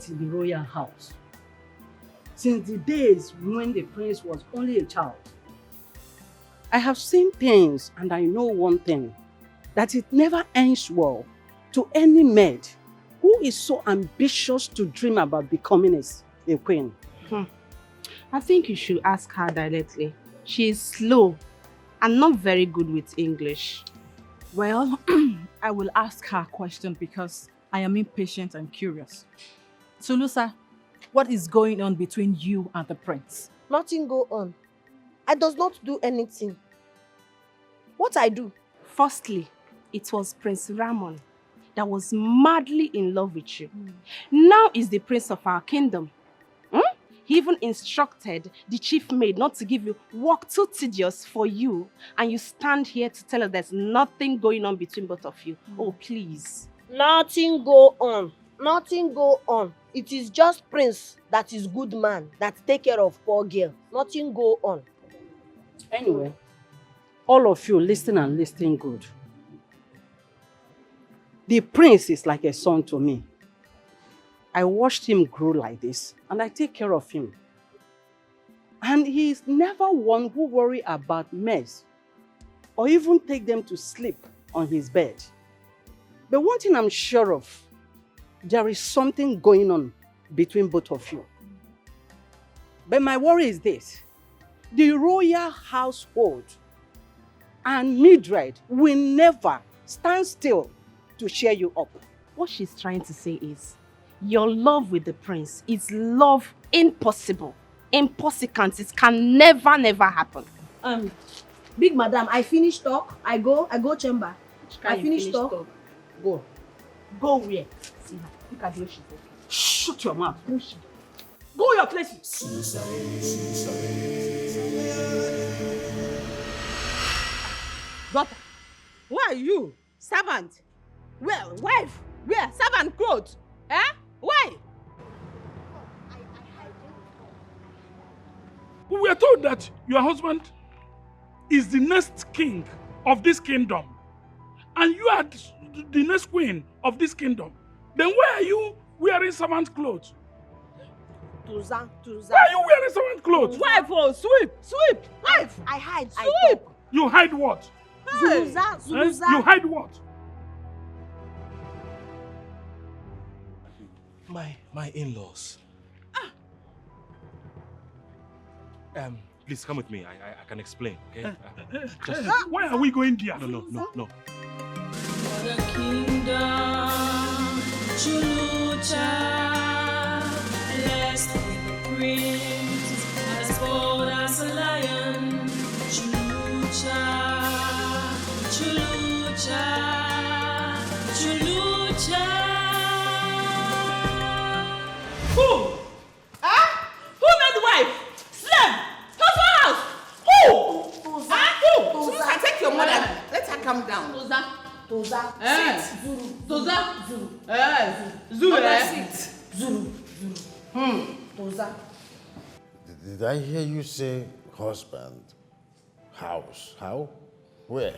worked in the royal house since the days when the prince was only a child. I have seen things and I know one thing, that it never ends well to any maid who is so ambitious to dream about becoming a queen. I think you should ask her directly. She is slow and not very good with English. Well, I will ask her a question because I am impatient and curious. Tulusa, what is going on between you and the prince? Nothing go on. I does not do anything. What I do? Firstly, it was Prince Ramon that was madly in love with you. Now is the prince of our kingdom. He even instructed the chief maid not to give you work too tedious for you, and you stand here to tell us there's nothing going on between both of you. Oh, please. Nothing go on. Nothing go on. It is just Prince that is good man, that take care of poor girl. Nothing go on. Anyway, all of you listen and listen good. The prince is like a son to me. I watched him grow like this and I take care of him. And he is never one who worry about mess or even take them to sleep on his bed. But one thing I'm sure of, there is something going on between both of you. But my worry is this: the royal household and Mildred will never stand still to cheer you up. What she's trying to say is, your love with the prince is love impossible. Impossible. It can never happen. Big madam, I finish talk. I go chamber. I finish talk. Go. Go where? See her. Look at the way she's talking. Shut your mouth. Go your places. Daughter, where are you? Servant? Well, wife? Where? Servant clothes? Eh? Why? We were told that your husband is the next king of this kingdom. And you are the next queen of this kingdom. Then why are you wearing servant clothes? Tuza. Why are you wearing servant clothes? Wife, oh, sweep. Wife. I hide. Sweep. I talk. You hide what? Hey. Zuluza. You hide what? My in-laws. Please come with me. I can explain, okay? Why are we going there? No. For the kingdom, Chulucha, blessed with the prince, as bold as a lion. Chulucha, Who? Huh? Who made wife? Slave? Husband house? Who? Who? Tuza, take your mother. Let her come down. Tuza. Sit. Tuza. Zulu. Zulu. Tuza. Did I hear you say husband? House? How? Where?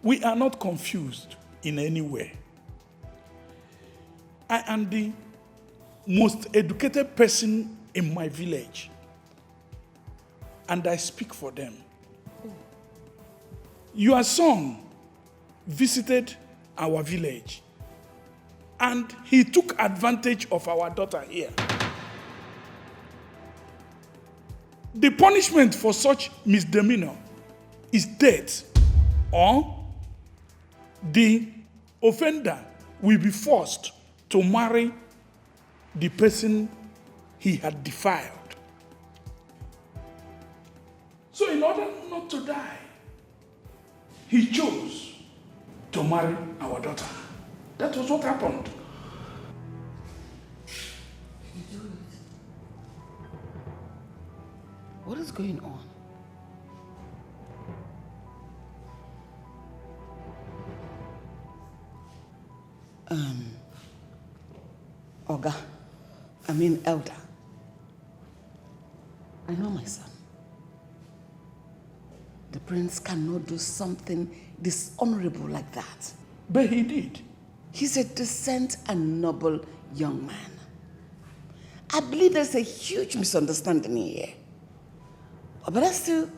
We are not confused in any way. I am the most educated person in my village. And I speak for them. Your son visited our village and he took advantage of our daughter here. The punishment for such misdemeanor is death, or the offender will be forced to marry the person he had defiled. So in order not to die, he chose to marry our daughter. That was what happened. What is going on? Elder. I know my son. The prince cannot do something dishonorable like that. But he did. He's a decent and noble young man. I believe there's a huge misunderstanding here. But still,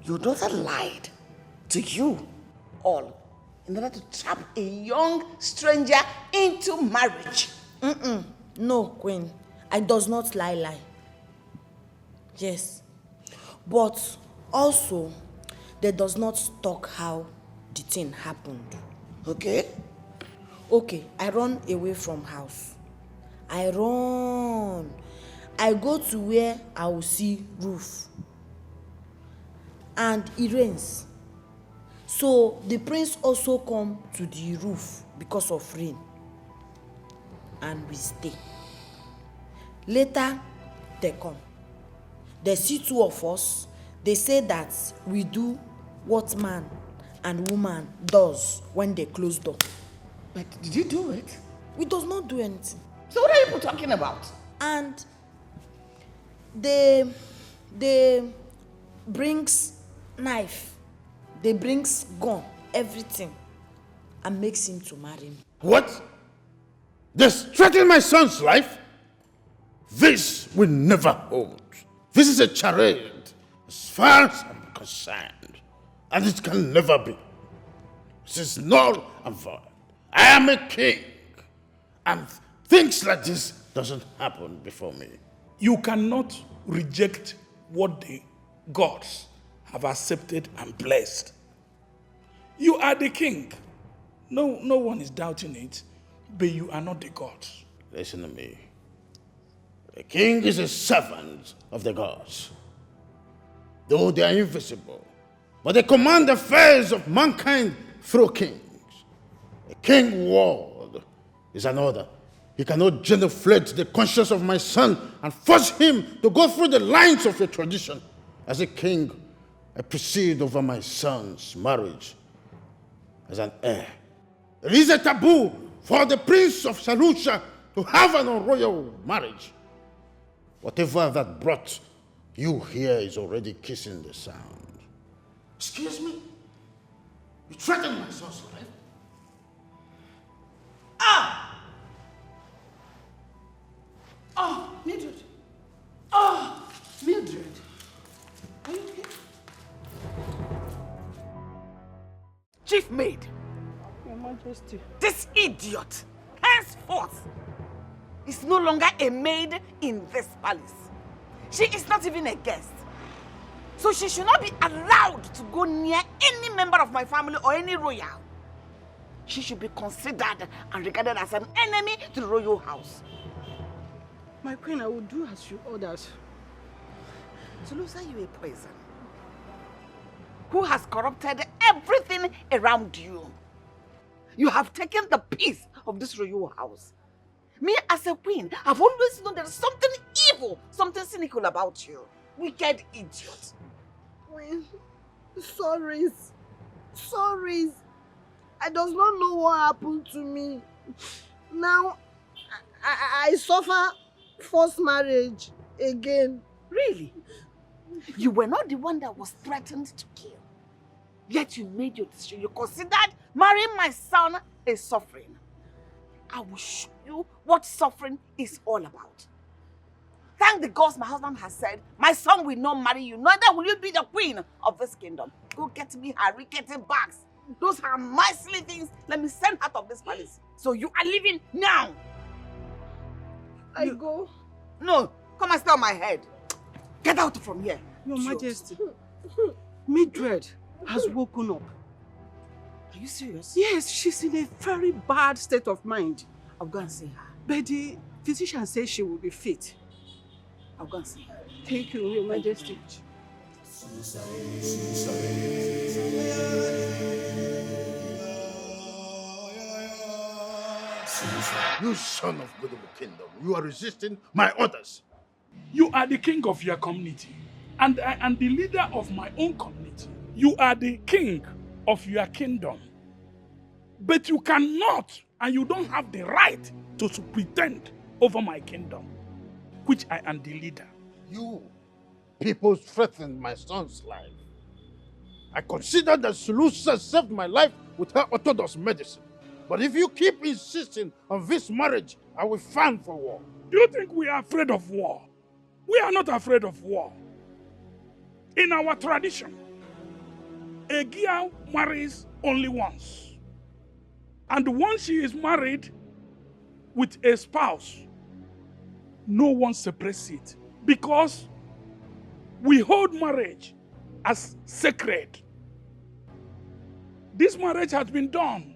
your daughter lied to you all in order to trap a young stranger into marriage. No, Queen. I does not lie. Yes. But also, they does not talk how the thing happened. Okay? Okay, I run away from house. I run. I go to where I will see roof. And it rains. So the prince also come to the roof because of rain. And we stay. Later, they come. They see two of us. They say that we do what man and woman does when they close door. But did you do it? We does not do anything. So what are you talking about? And they brings knife, they brings gun, everything, and makes him to marry me. What? They threaten my son's life? This will never hold. This is a charade, as far as I'm concerned, and it can never be. This is null and void. I am a king, and things like this doesn't happen before me. You cannot reject what the gods have accepted and blessed. You are the king. No one is doubting it, but you are not the gods. Listen to me. The king is a servant of the gods. Though they are invisible, but they command the affairs of mankind through kings. A king word is an order. He cannot genuflect the conscience of my son and force him to go through the lines of a tradition. As a king, I proceed over my son's marriage as an heir. It is a taboo for the prince of Salusha to have an royal marriage. Whatever that brought you here is already kissing the sound. Excuse me? You threatened my son's life? Oh, Mildred. Oh, Mildred. Are you okay? Chief maid, Your Majesty. this idiot, henceforth, is no longer a maid in this palace. She is not even a guest. So she should not be allowed to go near any member of my family or any royal. She should be considered and regarded as an enemy to the royal house. My queen, I will do as you ordered. Tulusa, you a poison who has corrupted everything around you. You have taken the peace of this royal house. Me as a queen, I've always known there is something evil, something cynical about you. Wicked idiot. Queen, sorries. I does not know what happened to me. Now, I suffer forced marriage again. Really? You were not the one that was threatened to kill. Yet you made your decision. You considered marrying my son a suffering. I will show you what suffering is all about. Thank the gods my husband has said, my son will not marry you, neither will you be the queen of this kingdom. Go get me her rickety bags. Those are my silly things. Let me send her out of this palace. So you are leaving now. I go. No, come and stay on my head. Get out from here. Your Majesty. Mildred has woken up. Are you serious? Yes, she's in a very bad state of mind. I'll go and see her. But the physician says she will be fit. I'll go and see her. Thank you, Your Majesty. You son of Goodwill Kingdom, you are resisting my orders. You are the king of your community, and I am the leader of my own community. You are the king of your kingdom. But you cannot, and you don't have the right to pretend over my kingdom, which I am the leader. You people threatened my son's life. I consider that Sulusa saved my life with her orthodox medicine. But if you keep insisting on this marriage, I will fan for war. Do you think we are afraid of war? We are not afraid of war. In our tradition, a girl marries only once. And once she is married with a spouse, no one separates it. Because we hold marriage as sacred. This marriage has been done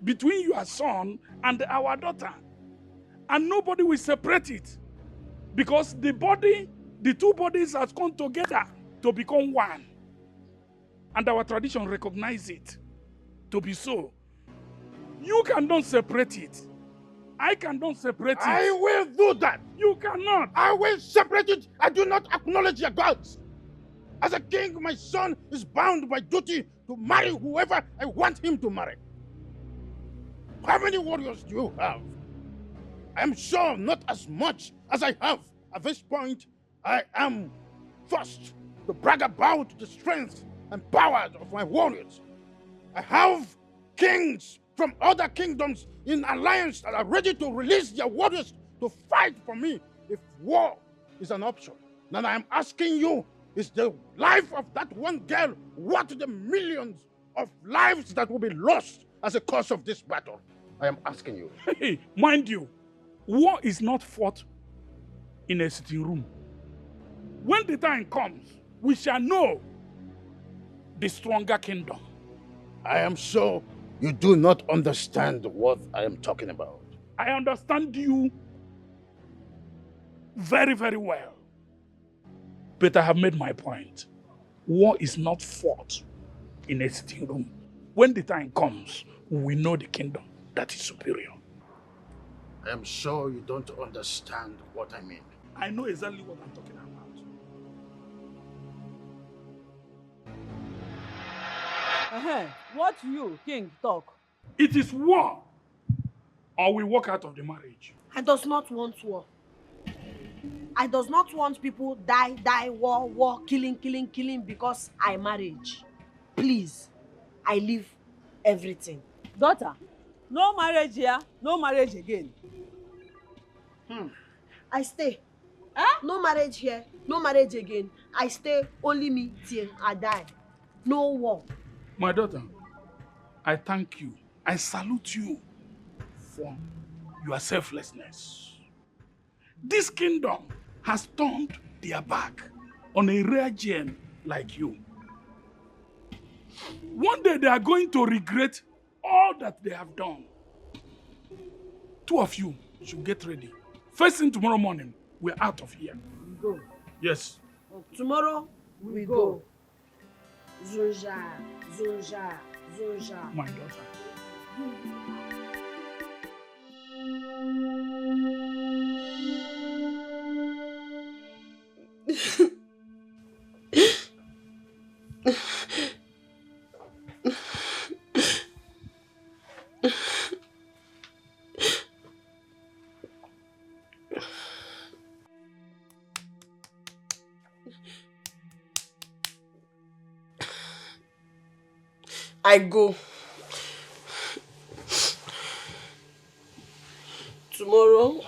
between your son and our daughter. And nobody will separate it. Because the two bodies have come together to become one. And our tradition recognizes it to be so. You cannot separate it. I cannot separate it. I will do that. You cannot. I will separate it. I do not acknowledge your gods. As a king, my son is bound by duty to marry whoever I want him to marry. How many warriors do you have? I am sure not as much as I have. At this point, I am forced to brag about the strength and power of my warriors. I have kings from other kingdoms in alliance that are ready to release their warriors to fight for me if war is an option. Now I am asking you, is the life of that one girl worth the millions of lives that will be lost as a cause of this battle? I am asking you. Hey, mind you, war is not fought in a sitting room. When the time comes, we shall know the stronger kingdom. I am sure you do not understand what I am talking about. I understand you very, very well. But I have made my point. War is not fought in a sitting room. When the time comes, we know the kingdom that is superior. I am sure you don't understand what I mean. I know exactly what I'm talking about. What you, king, talk? It is war, or we walk out of the marriage. I does not want war. I does not want people die, war, killing because I marriage. Please, I leave everything. Daughter, no marriage here, no marriage again. I stay. No marriage here, no marriage again. I stay, only me till I die. No war. My daughter, I thank you. I salute you for your selflessness. This kingdom has turned their back on a rare gem like you. One day they are going to regret all that they have done. Two of you should get ready. First thing tomorrow morning, we're out of here. We go. Yes. Tomorrow, we go. Zunja. My daughter. I go. Tomorrow,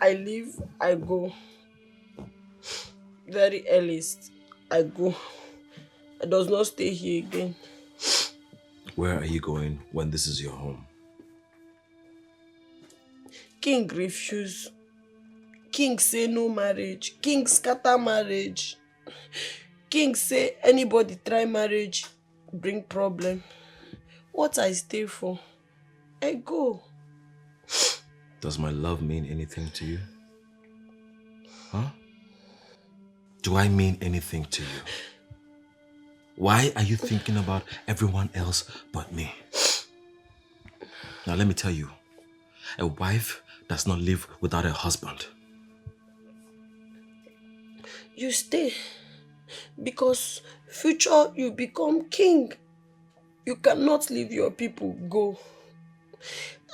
I leave, I go. Very earliest, I go. I does not stay here again. Where are you going when this is your home? King refuse. King say no marriage. King scatter marriage. King say anybody try marriage, bring problem. What I stay for? I go. Does my love mean anything to you? Huh? Do I mean anything to you? Why are you thinking about everyone else but me? Now let me tell you, a wife does not live without a husband. You stay because future you become king. You cannot leave your people go.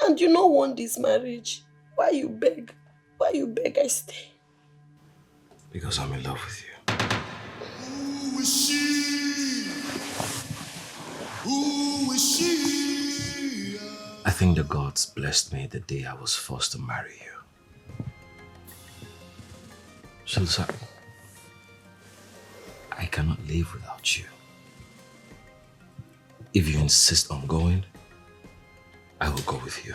And you don't want this marriage. Why you beg? Why you beg I stay? Because I'm in love with you. Who is she? Who is she? I think the gods blessed me the day I was forced to marry you. Shilsa, I cannot live without you. If you insist on going, I will go with you.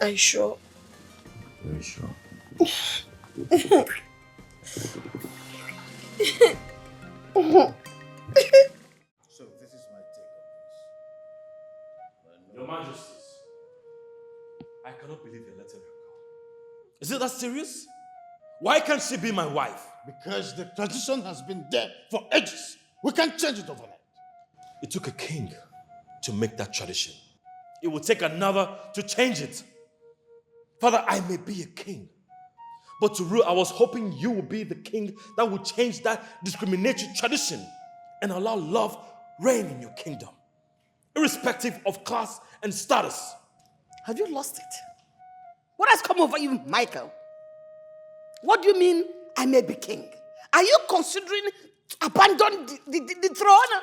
Are you sure? Very sure. So this is my take on this. Your Majesties, I cannot believe you're letting her go. Is it that serious? Why can't she be my wife? Because the tradition has been there for ages. We can't change it overnight. It took a king to make that tradition. It will take another to change it. Father, I may be a king, but to rule, I was hoping you would be the king that would change that discriminatory tradition and allow love reign in your kingdom, irrespective of class and status. Have you lost it? What has come over you, Michael? What do you mean, I may be king? Are you considering abandon the throne?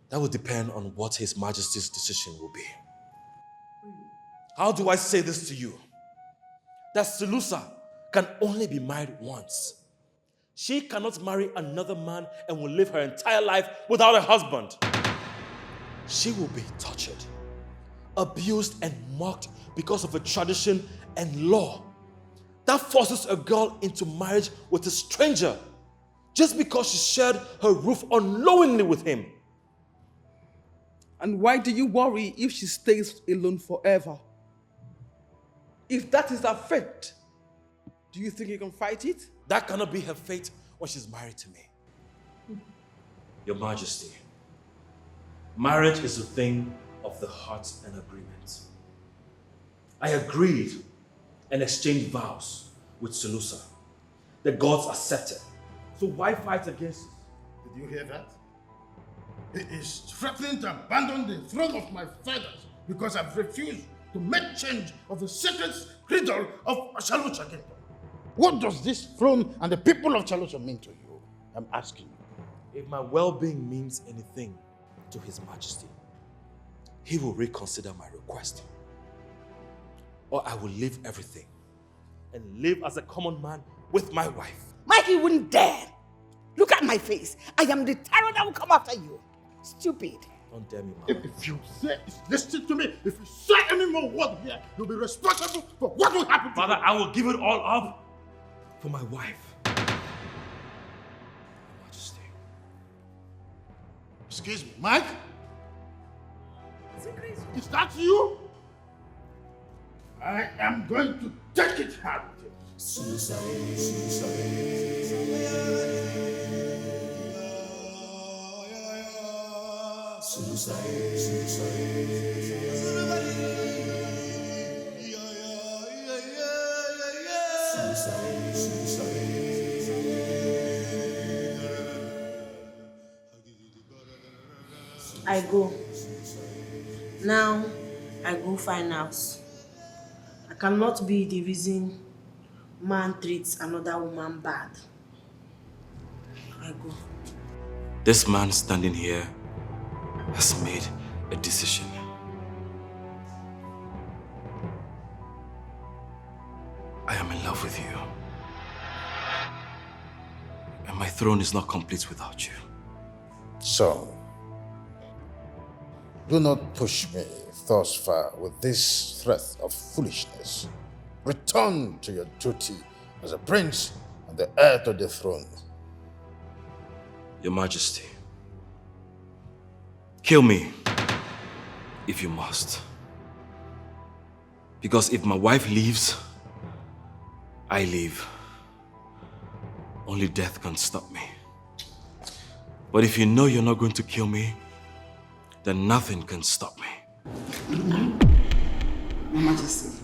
That will depend on what His Majesty's decision will be. How do I say this to you? That Selusa can only be married once. She cannot marry another man and will live her entire life without a husband. She will be tortured, abused and mocked because of a tradition and law that forces a girl into marriage with a stranger just because she shared her roof unknowingly with him. And why do you worry if she stays alone forever? If that is her fate, do you think you can fight it? That cannot be her fate when she's married to me. Your Majesty, marriage is a thing of the heart and agreement. I agreed and exchanged vows with Selusa. The gods accepted. So why fight against it? Did you hear that? He is threatening to abandon the throne of my fathers because I've refused to make change of the sacred cradle of Chalucha kingdom. What does this throne and the people of Chalucha mean to you? I'm asking you. If my well-being means anything to His Majesty, He will reconsider my request. Or I will leave everything and live as a common man with my wife. Mikey wouldn't dare. Look at my face. I am the terror that will come after you. Stupid. Don't dare me, Mama. If you say, listen to me, if you say any more word here, you'll be responsible for what will happen to Father, you. I will give it all up for my wife. Your Majesty. Excuse me, Mike? Is that you? I am going to take it hard with you. I go. Now, I go find house. I cannot be the reason man treats another woman bad. I go. This man standing here has made a decision. I am in love with you. And my throne is not complete without you. So, do not push me thus far with this threat of foolishness. Return to your duty as a prince and the heir to the throne. Your Majesty, kill me if you must. Because if my wife leaves, I leave. Only death can stop me. But if you know you're not going to kill me, then nothing can stop me. Your Majesty,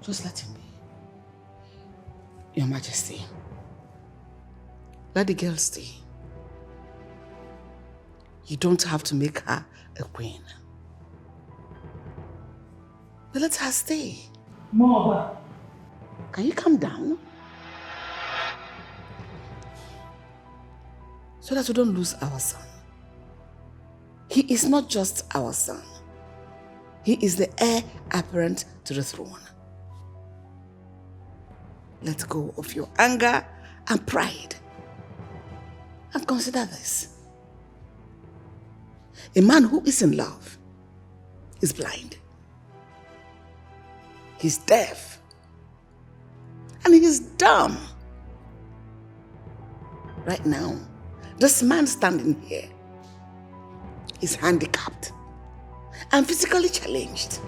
just let him be. Your Majesty, Let the girl stay. You don't have to make her a queen. But let her stay. Mother. Can you calm down? So that we don't lose our son. He is not just our son. He is the heir apparent to the throne. Let go of your anger and pride. And consider this. A man who is in love is blind. He's deaf. And he's dumb. Right now, this man standing here is handicapped and physically challenged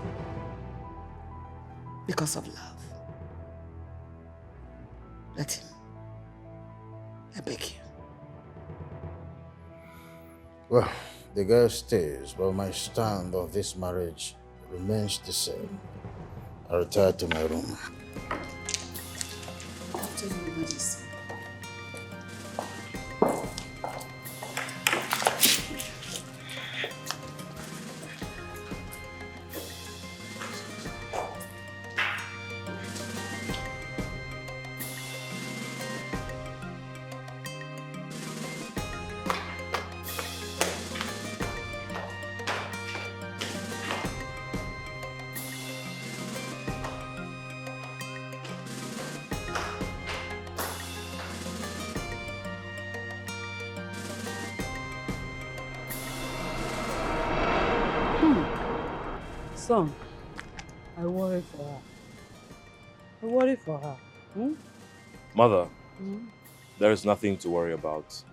because of love. Let him. I beg you. Well, the girl stays, but my stand on this marriage remains the same. I retire to my room. I'll tell you, Maurice. Son, I worry for her. I worry for her. Mother, there is nothing to worry about.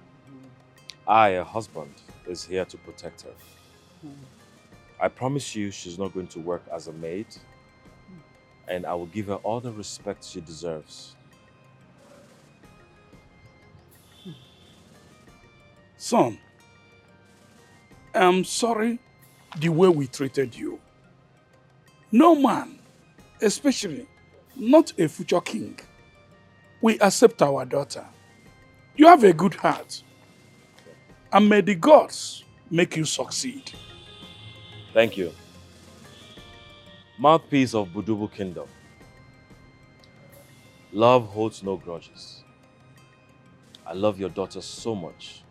I, a husband, is here to protect her. I promise you she's not going to work as a maid, and I will give her all the respect she deserves. Son, I'm sorry the way we treated you. No man, especially not a future king, will accept our daughter. You have a good heart, and may the gods make you succeed. Thank you. Mouthpiece of Budubu Kingdom. Love holds no grudges. I love your daughter so much.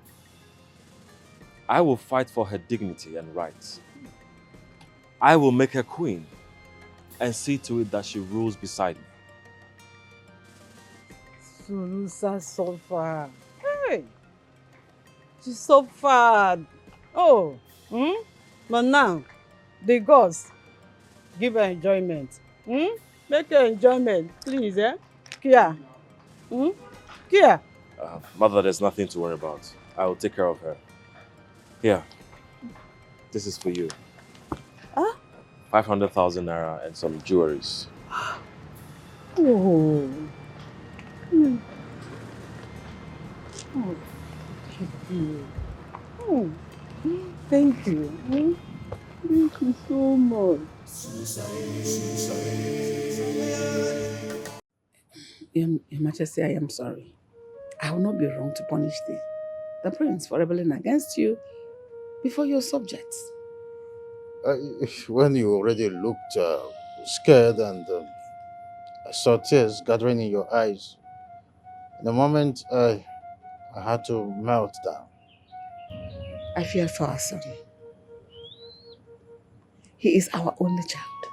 I will fight for her dignity and rights. I will make her queen and see to it that she rules beside me. Sulusa suffered. Hey! She suffered. Oh! But now, the gods give her enjoyment. Make her enjoyment, please, eh? Kia. Kia. Mother, there's nothing to worry about. I will take care of her. Here. This is for you. 500,000 naira and some jewelries. Oh. Oh, thank you. Oh, thank you. Thank you so much. Your Majesty, I am sorry. I will not be wrong to punish the prince for rebelling against you before your subjects. When you already looked scared and I saw tears gathering in your eyes, in a moment I had to melt down. I fear for our son. He is our only child.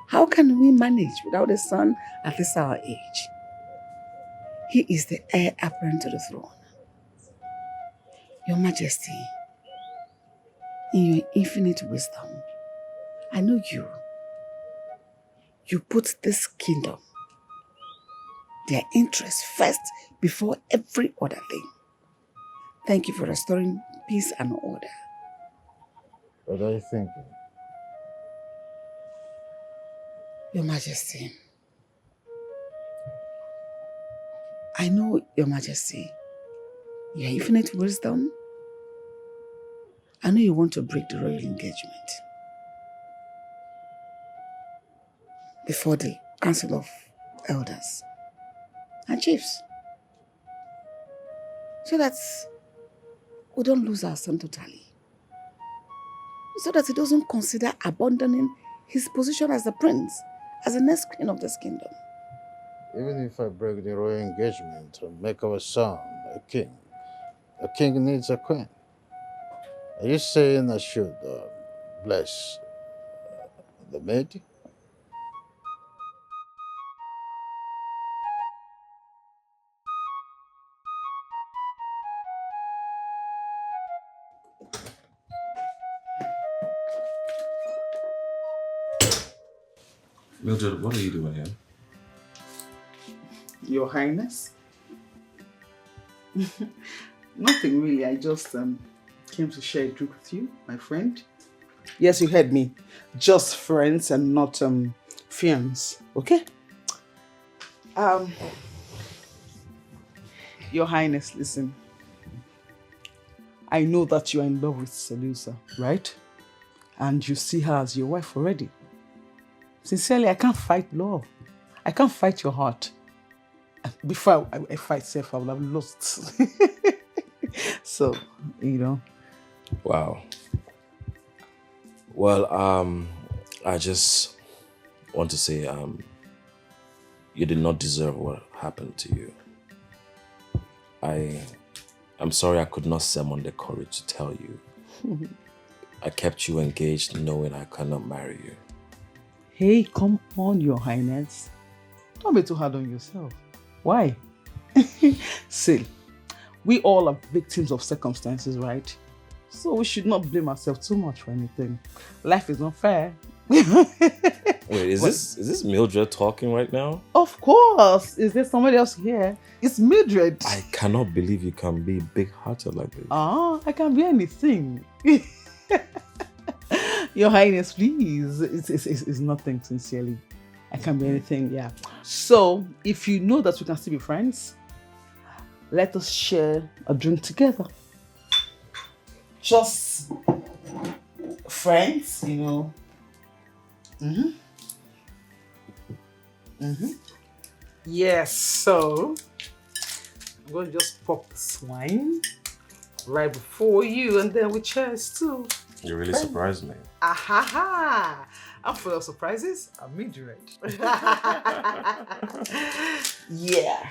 How can we manage without a son at this our age? He is the heir apparent to the throne. Your Majesty, in your infinite wisdom, I know you. You put this kingdom, their interests first before every other thing. Thank you for restoring peace and order. What are you thinking? Your Majesty, I know, Your Majesty, your infinite wisdom. I know you want to break the royal engagement before the Council of Elders and Chiefs. so that we don't lose our son totally. So that he doesn't consider abandoning his position as the prince, as the next queen of this kingdom. Even if I break the royal engagement and make our son a king needs a queen. Are you saying I should bless the maid? Mildred, what are you doing here? Your Highness? Nothing really. I just came to share a drink with you, my friend. Yes, you heard me. Just friends and not fiends. Okay? Your Highness, listen. I know that you are in love with Selusa, right? And you see her as your wife already. Sincerely, I can't fight love. I can't fight your heart. Before I fight self, I would have lost. So, you know. Wow. Well, I just want to say, you did not deserve what happened to you. I'm sorry I could not summon the courage to tell you. I kept you engaged knowing I cannot marry you. Hey, come on, Your Highness. Don't be too hard on yourself. Why? See, we all are victims of circumstances, right? So we should not blame ourselves too much for anything. Life is not fair. Wait, is this Mildred talking right now? Of course. Is there somebody else here? It's Mildred. I cannot believe you can be big-hearted like this. I can be anything. Your Highness, please. It's nothing, sincerely. I can be anything, yeah. So, if you know that we can still be friends, let us share a drink together. Just friends, you know. Yes, so I'm going to just pop this wine right before you, and then we cheers too. You really surprised me. Ahaha! I'm full of surprises. I'm Mildred. Yeah.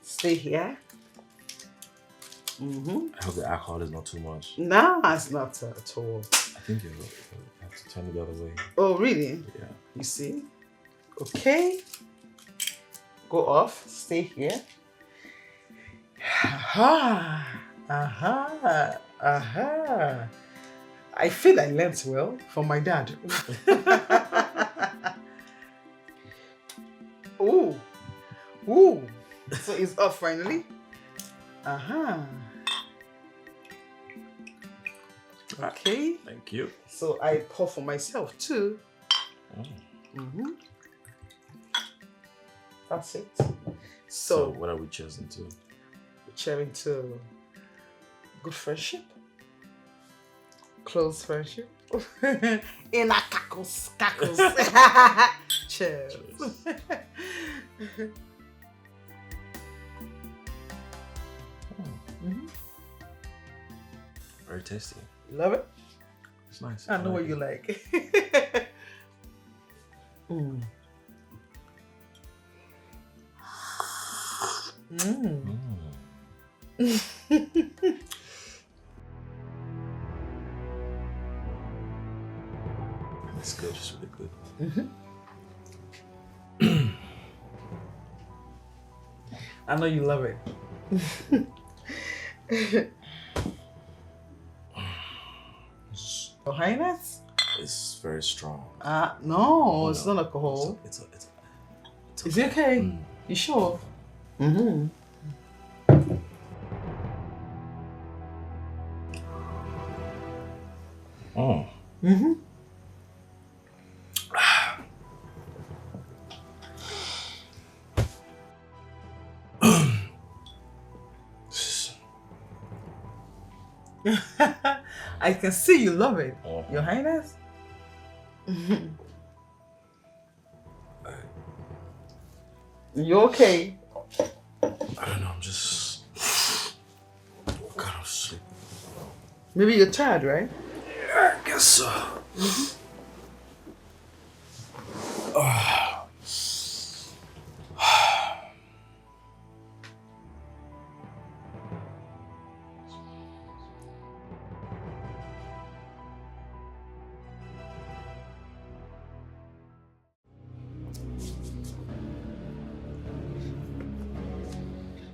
Stay here. I hope the alcohol is not too much. Nah, it's not at all. I think you have to turn it the other way. Oh, really? Yeah. You see? Okay. Go off. Stay here. Aha! Aha! Aha! I feel I learnt well from my dad. Ooh. Ooh. So it's off finally? Aha. Okay. Thank you. So I pour for myself too. That's it. So what are we cheering to? We're cheering to good friendship. Close friendship. In a cackles. Cheers. Very tasty. Love it? It's nice. I know what you like. It's good, it's really good. I know you love it. Your Highness? It's very strong. No, it's not alcohol. It's Is it okay? You sure? I can see you love it, Your Highness. You okay? I don't know, I'm just... Maybe you're tired, right? I guess so.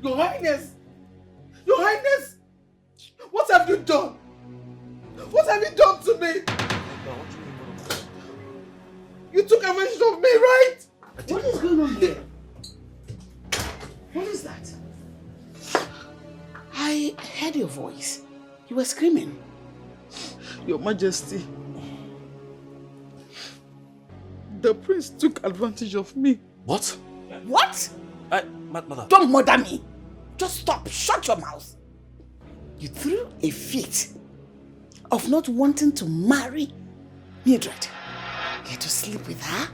Your Highness! Your Highness! What have you done? What have you done to me? You took advantage of me, right? What is going on here? What is that? I heard your voice. You were screaming. Your Majesty, the prince took advantage of me. What? What? Mother. Don't murder me. Just stop. Shut your mouth. You threw a fit of not wanting to marry Mildred. Get to sleep with her.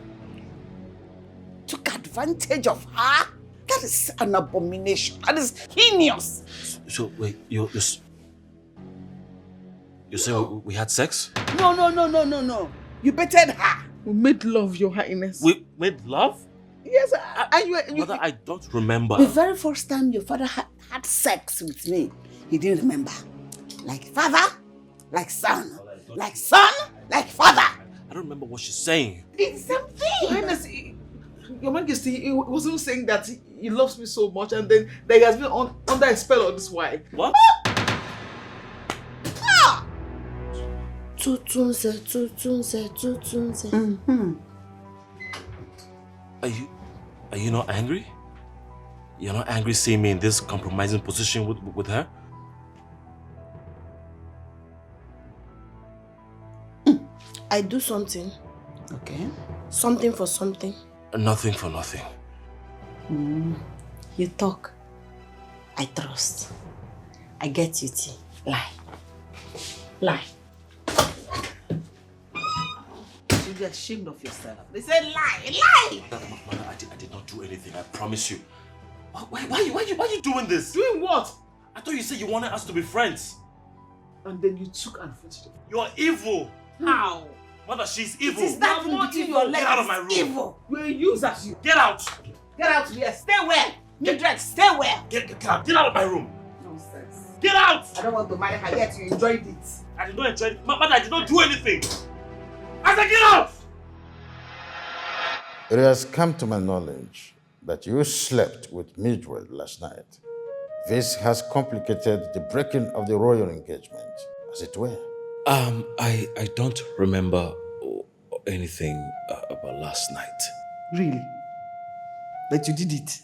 Took advantage of her. That is an abomination. That is heinous. So wait, you say we had sex? No. You betted her. We made love, Your Highness. We made love? Yes, Mother, I don't remember. The very first time your father had sex with me, he didn't remember. Like father, like son. Like son, like father. I don't remember what she's saying. It's the same thing. Your Highness, Your Majesty, he wasn't saying that he loves me so much and then that he has been under a spell of this wife. What? Tutunze. Are you not angry? You're not angry seeing me in this compromising position with her? I do something. Okay. Something for something. Nothing for nothing. You talk. I trust. I get you, T. Lie. You should be ashamed of yourself. They say lie. Mother, I did not do anything, I promise you. Why are you doing this? Doing what? I thought you said you wanted us to be friends. And then you took advantage of it. You are evil. How? Mother, she's evil. It is that between your legs. Get out of my room. Evil. We're users, you. Get out. Get out here. Stay where? Mildred, stay where? Get out. Get out of my room. Nonsense. Get out. I don't want to marry her yet. You enjoyed it. I did not enjoy it. Mother, I did not do anything. I said get out. It has come to my knowledge that you slept with Mildred last night. This has complicated the breaking of the royal engagement, as it were. I don't remember anything about last night. Really? But you did it?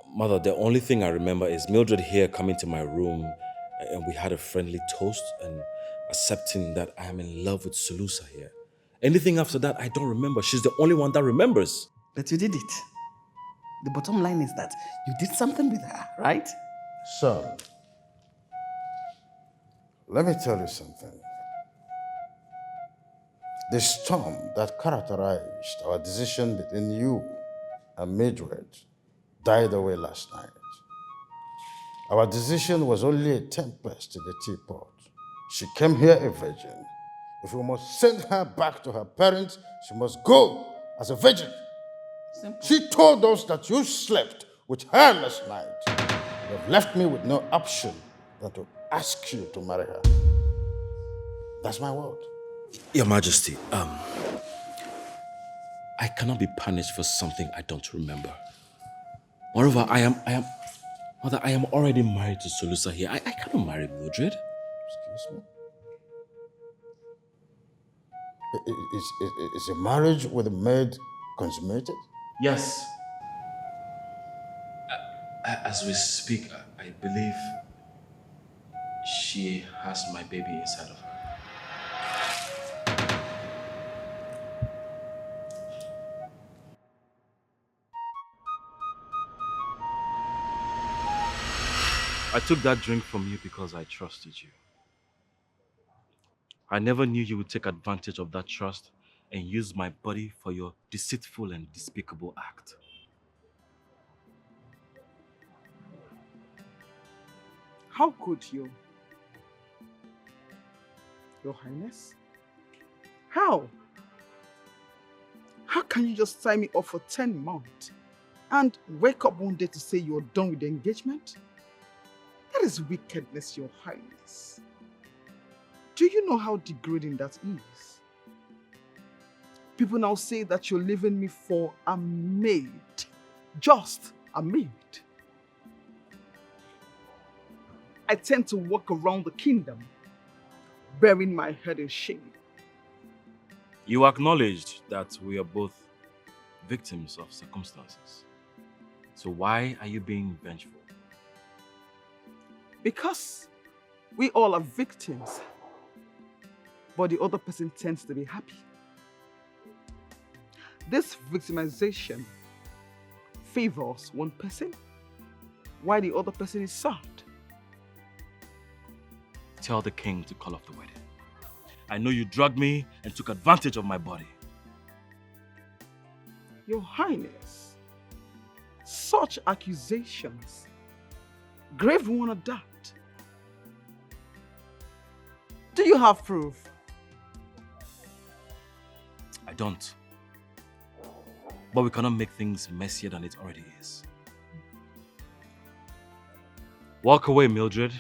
Mother, the only thing I remember is Mildred here coming to my room and we had a friendly toast and accepting that I am in love with Solusa here. Anything after that, I don't remember. She's the only one that remembers. But you did it. The bottom line is that you did something with her, right? Son, let me tell you something. The storm that characterized our decision between you and Mildred died away last night. Our decision was only a tempest in the teapot. She came here a virgin. If we must send her back to her parents, she must go as a virgin. Simple. She told us that you slept with her last night. You have left me with no option than to ask you to marry her. That's my word. Your Majesty, I cannot be punished for something I don't remember. Moreover, Mother, I am already married to Solusa here. I cannot marry Mildred. Excuse me? Is a marriage with a maid consummated? Yes. As we speak, I believe she has my baby inside of her. I took that drink from you because I trusted you. I never knew you would take advantage of that trust and use my body for your deceitful and despicable act. How could you? Your Highness? How? How can you just sign me up for 10 months and wake up one day to say you're done with the engagement? That is wickedness, Your Highness. Do you know how degrading that is? People now say that you're leaving me for a maid. Just a maid. I tend to walk around the kingdom, burying my head in shame. You acknowledged that we are both victims of circumstances. So why are you being vengeful? Because we all are victims, but the other person tends to be happy. This victimization favors one person, while the other person is sad. Tell the king to call off the wedding. I know you drugged me and took advantage of my body. Your Highness, such accusations, grave one at that. Do you have proof? I don't. But we cannot make things messier than it already is. Walk away, Mildred.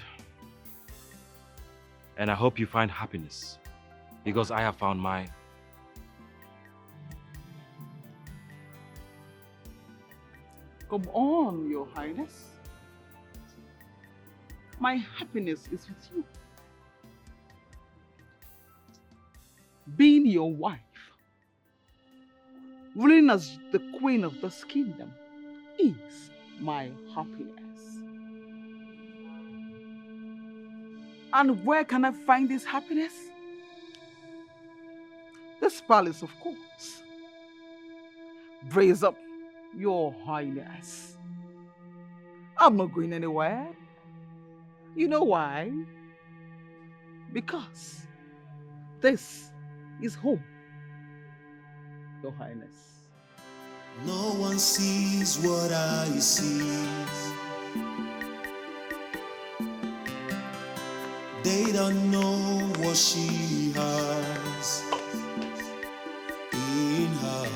And I hope you find happiness, because I have found mine. Come on, Your Highness. My happiness is with you. Being your wife, ruling as the queen of this kingdom, is my happiness. And where can I find this happiness? This palace, of course. Brace up, Your Highness. I'm not going anywhere. You know why? Because this is home, Your Highness. No one sees what I see. They don't know what she has in her.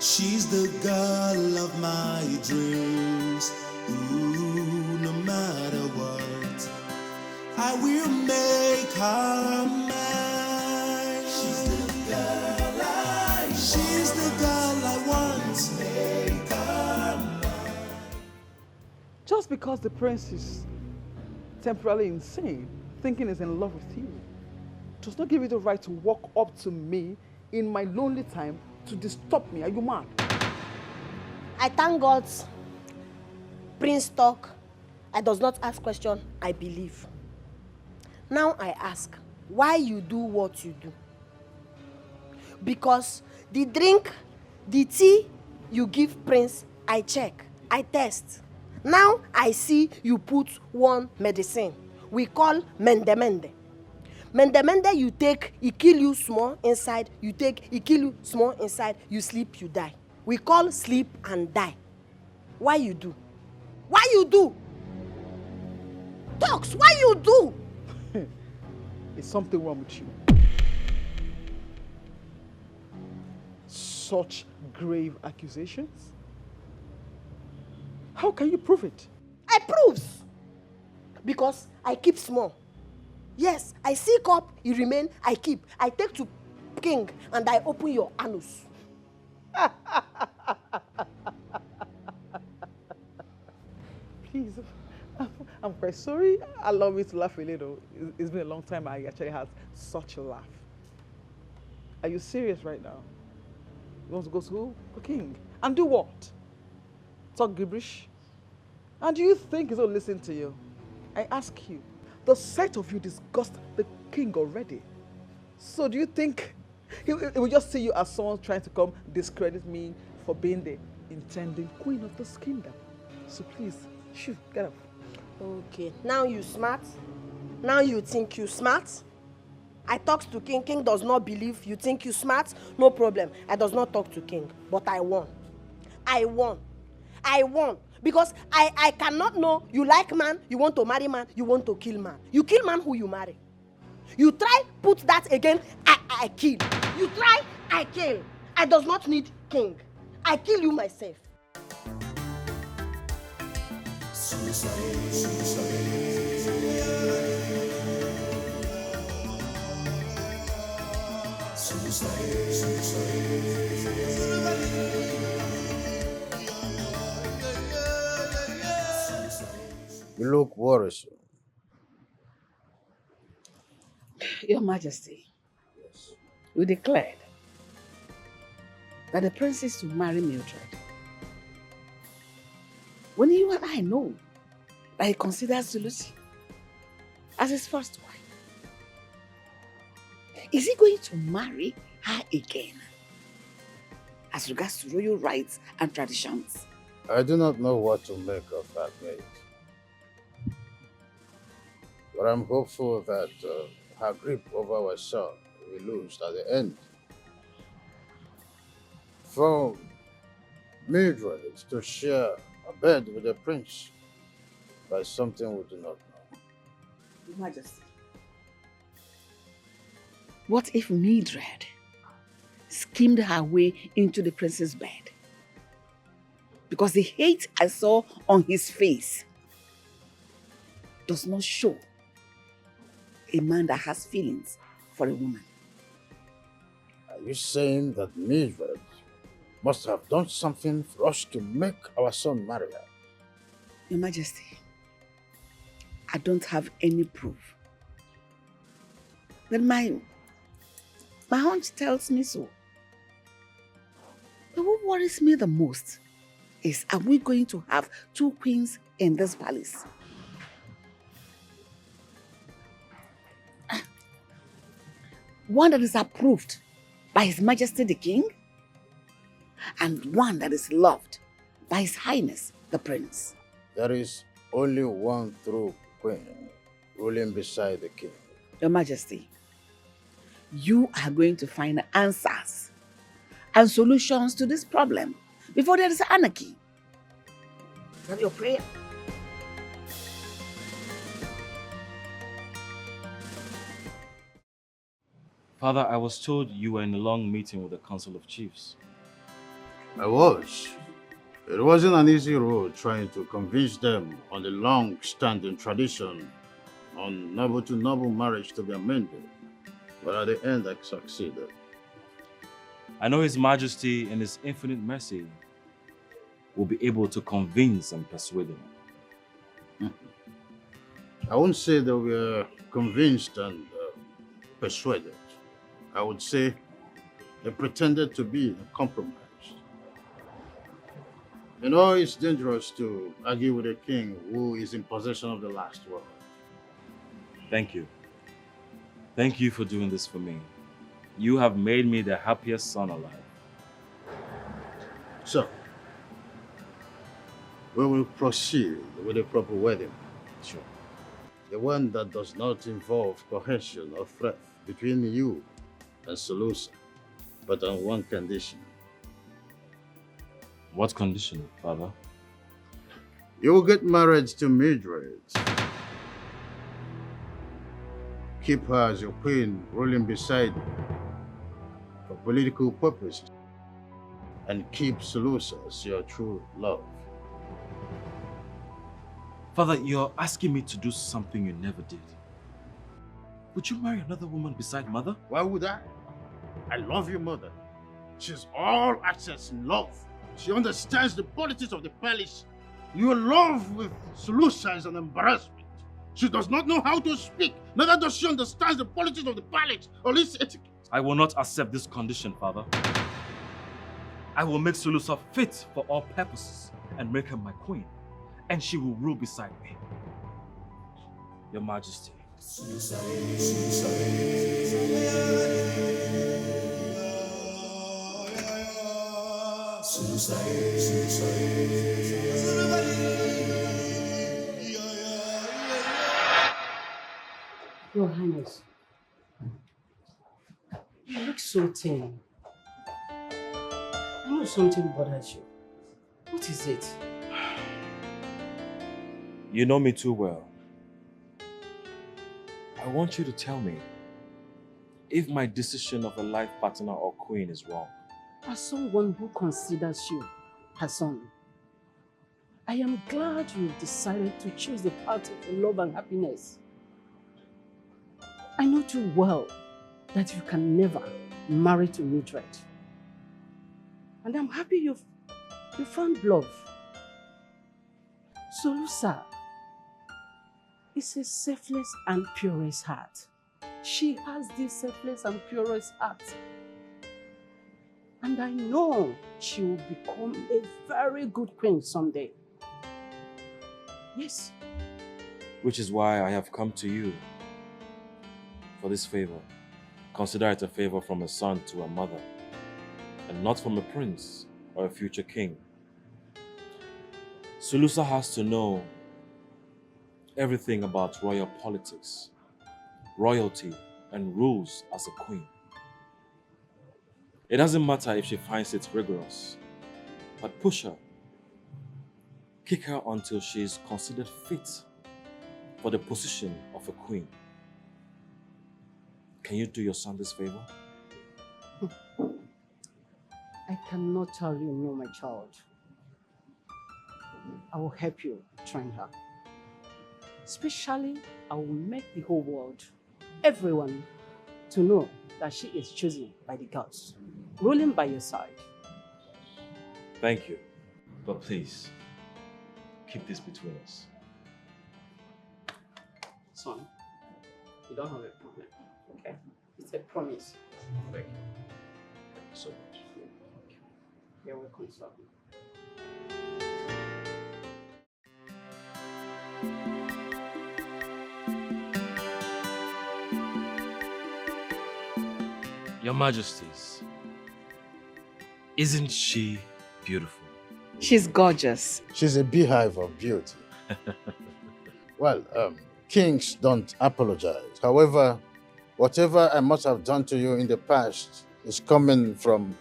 She's the girl of my dreams. Ooh, no matter what, I will make her mine. She's the girl I want. She's the girl I want. Make her mine. Just because the prince is temporarily insane, thinking he's in love with you, does not give you the right to walk up to me in my lonely time to disturb me. Are you mad? I thank God Prince talk. I does not ask question, I believe. Now I ask, why you do what you do? Because the drink, the tea you give Prince, I check, I test. Now I see you put one medicine we call mende. Mende you take, it kill you small inside, you take, it kill you small inside, you sleep, you die. We call sleep and die. Why you do? Why you do? Talks, why you do? Is something wrong with you? Such grave accusations? How can you prove it? I proves. Because I keep small. Yes, I seek up, it remain, I keep. I take to king and I open your anus. Please, I'm quite sorry. Allow me to laugh a little. It's been a long time I actually had such a laugh. Are you serious right now? You want to go to the king? And do what? Talk gibberish? And do you think he's going to listen to you? I ask you, the sight of you disgusts the king already. So do you think he will just see you as someone trying to come discredit me for being the intending queen of this kingdom? So please, shoo, get up. Okay, now you smart. Now you think you smart. I talk to king, king does not believe. You think you smart? No problem. I does not talk to king, but I won. I won. I won. Because I cannot know you like man, you want to marry man, you want to kill man. You kill man who you marry. You try put that again, I kill. You try, I kill. I does not need king. I kill you myself. You look worrisome. Your Majesty, you declared that the prince is to marry Mildred. When you and I know that he considers Lucy as his first wife, is he going to marry her again? As regards to royal rights and traditions? I do not know what to make of that, mate. But I'm hopeful that her grip over our son will lose at the end. For Mildred to share a bed with the prince, that's something we do not know. Your Majesty, what if Mildred schemed her way into the prince's bed? Because the hate I saw on his face does not show a man that has feelings for a woman. Are you saying that Mildred must have done something for us to make our son marry her? Your Majesty, I don't have any proof. But my hunch tells me so. But what worries me the most is, are we going to have two queens in this palace? One that is approved by His Majesty the King, and one that is loved by His Highness the Prince. There is only one true queen ruling beside the king. Your Majesty, you are going to find answers and solutions to this problem before there is anarchy. Is that your prayer? Father, I was told you were in a long meeting with the Council of Chiefs. I was. It wasn't an easy road trying to convince them on the long-standing tradition on noble-to-noble marriage to be amended. But at the end, I succeeded. I know His Majesty, in His infinite mercy, will be able to convince and persuade them. I wouldn't say they were convinced and persuaded. I would say they pretended to be compromised. You know, it's dangerous to argue with a king who is in possession of the last word. Thank you. Thank you for doing this for me. You have made me the happiest son alive. So, we will proceed with a proper wedding. Sure. The one that does not involve coercion or threat between you and Solusa, but on one condition. What condition, Father? You will get married to Mildred. Keep her as your queen, ruling beside you for political purposes, and keep Solusa as your true love. Father, you're asking me to do something you never did. Would you marry another woman beside Mother? Why would I? I love your mother. She's all access in love. She understands the politics of the palace. Your love with Solusa is an embarrassment. She does not know how to speak. Neither does she understand the politics of the palace or its etiquette. I will not accept this condition, Father. I will make Solusa fit for all purposes and make her my queen, and she will rule beside me. Your Majesty. Your Highness, you look so thin. I know something bothers you. What is it? You know me too well. I want you to tell me if my decision of a life partner or queen is wrong? As someone who considers you her son, I am glad you decided to choose the path of love and happiness. I know too well that you can never marry to Mildred. And I'm happy you found love. Solusa is a selfless and purest heart. She has this selfless and purest heart. And I know she will become a very good queen someday. Yes. Which is why I have come to you for this favor. Consider it a favor from a son to a mother, and not from a prince or a future king. Solusa has to know everything about royal politics, royalty, and rules as a queen. It doesn't matter if she finds it rigorous, but push her. Kick her until she is considered fit for the position of a queen. Can you do your son this favor? I cannot tell you no, my child. I will help you train her. Especially, I will make the whole world, everyone, to know that she is chosen by the gods, ruling by your side. Thank you. But please, keep this between us. Son, you don't have a problem, okay? It's a promise. Thank you. Thank you so much. You're welcome, son. Your Majesties, isn't she beautiful? She's gorgeous. She's a beehive of beauty. Well, kings don't apologize. However, whatever I must have done to you in the past is coming from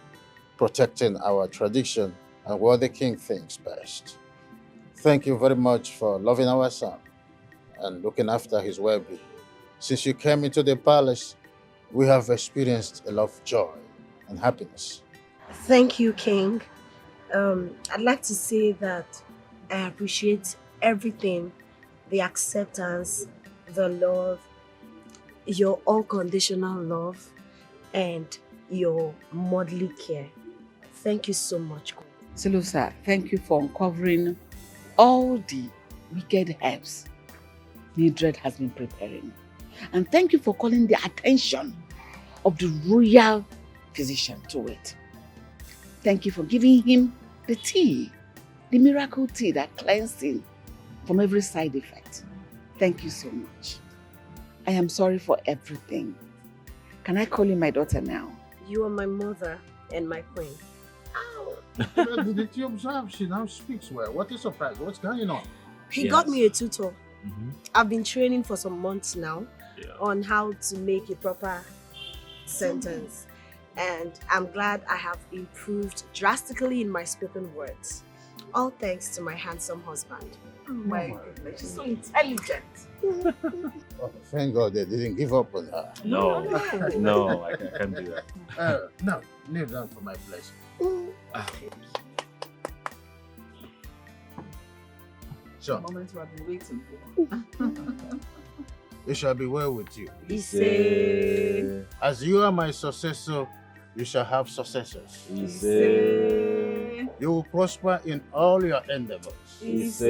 protecting our tradition and what the king thinks best. Thank you very much for loving our son and looking after his well-being. Since you came into the palace, we have experienced a lot of joy and happiness. Thank you, King. I'd like to say that I appreciate everything, the acceptance, the love, your unconditional love, and your motherly care. Thank you so much. Solusa, thank you for uncovering all the wicked herbs Mildred has been preparing. And thank you for calling the attention of the royal physician to it. Thank you for giving him the tea, the miracle tea that cleansed him from every side effect. Thank you so much. I am sorry for everything. Can I call you my daughter now? You are my mother and my queen. Did you observe? She now speaks well. What is surprise? What's going on? He got me a tutor. I've been training for some months now on how to make a proper sentence. And I'm glad I have improved drastically in my spoken words. All thanks to my handsome husband. Oh my goodness, she's so intelligent. Oh, thank God they didn't give up on her. No, no, I can't do that. No, kneel down for my blessing. So, The moment we have been waiting for. it shall be well with you. Ise. As you are my successor, you shall have successors. Ise. You will prosper in all your endeavors. Ise.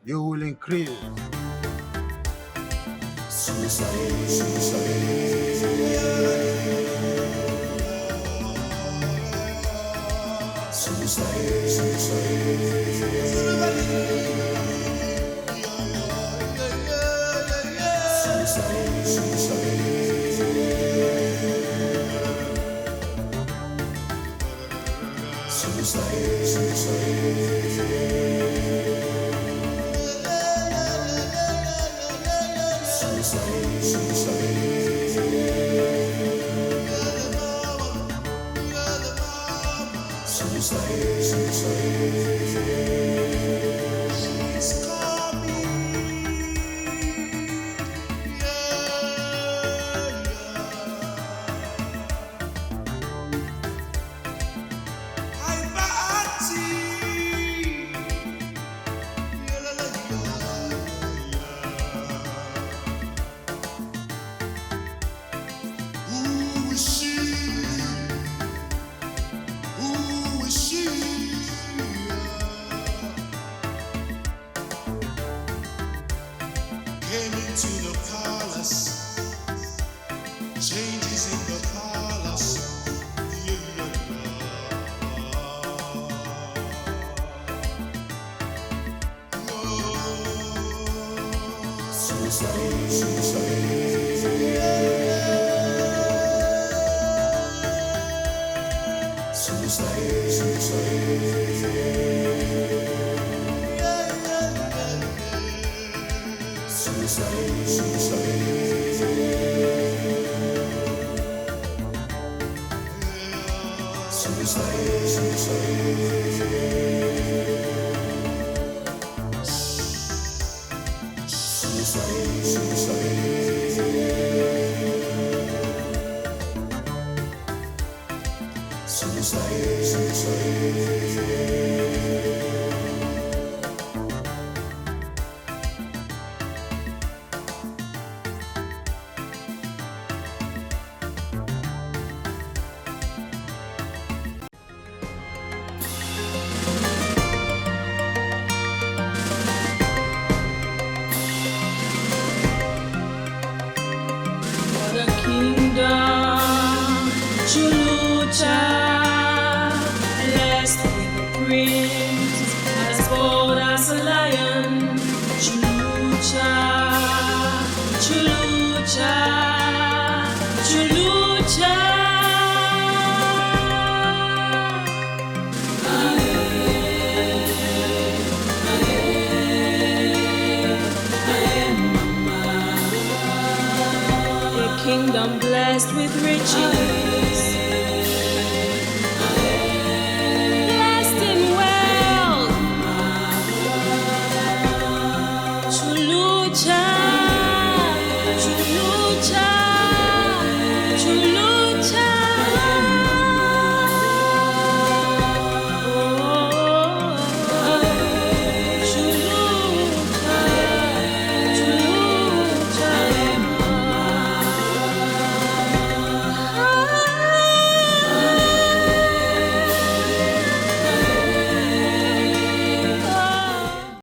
You will increase. Chulucha.